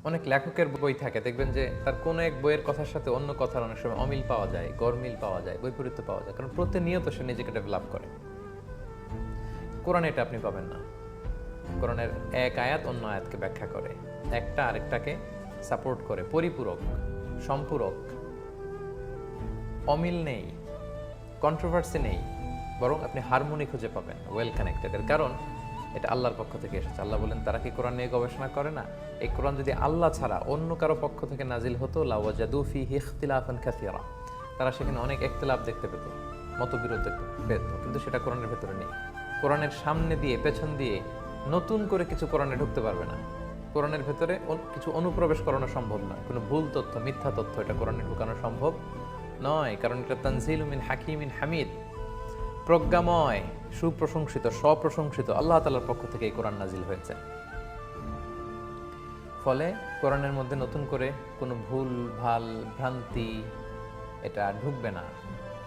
অনেক লেখকের বই থাকে, দেখবেন যে তার কোনো এক বইয়ের কথার সাথে অন্য কথার অনেক সময় অমিল পাওয়া যায়, গরমিল পাওয়া যায়, বৈপরীত্য পাওয়া যায়, কারণ প্রতিনিয়ত সে নিজেকে ডেভেলপ করে। কোরআনে এটা আপনি পাবেন না। কোরআনের এক আয়াত অন্য আয়াতকে ব্যাখ্যা করে, একটা আরেকটাকে সাপোর্ট করে, পরিপূরক, সম্পূরক। অমিল নেই, কন্ট্রোভার্সি নেই, বরং আপনি হারমোনি খুঁজে পাবেন, ওয়েল কানেক্টেড। এর কারণ এটা আল্লাহর পক্ষ থেকে এসেছে। আল্লাহ বলেন, তারা কি কোরআন নিয়ে গবেষণা করে না? এই কোরআন যদি আল্লাহ ছাড়া অন্য কারো পক্ষ থেকে নাজিল হতো, লাওয়াজাদু ফীহি ইখতিলাফান কাসীরা, তারা সেখানে অনেক ইখতিলাফ দেখতে পেত, মতবিরোধ দেখতে পেত, কিন্তু সেটা কোরআনের ভেতরে নেই। কোরআনের সামনে দিয়ে পেছন দিয়ে নতুন করে কিছু কোরআনে ঢুকতে পারবে না। কোরআনের ভেতরে কিছু অনুপ্রবেশ করানো সম্ভব নয়, কোনো ভুল তথ্য, মিথ্যা তথ্য এটা কোরআনে ঢুকানো সম্ভব নয়, কারণ এটা তানজিলু মিন হাকিমিন হামিদ, প্রজ্ঞাময়, সুপ্রশংসিত, স্বপ্রশংসিত আল্লাহ তাআলার পক্ষ থেকে এই কোরআন নাজিল হয়েছে। ফলে কোরআনের মধ্যে নতুন করে কোনো ভুল ভাল ভ্রান্তি এটা ঢুকবে না।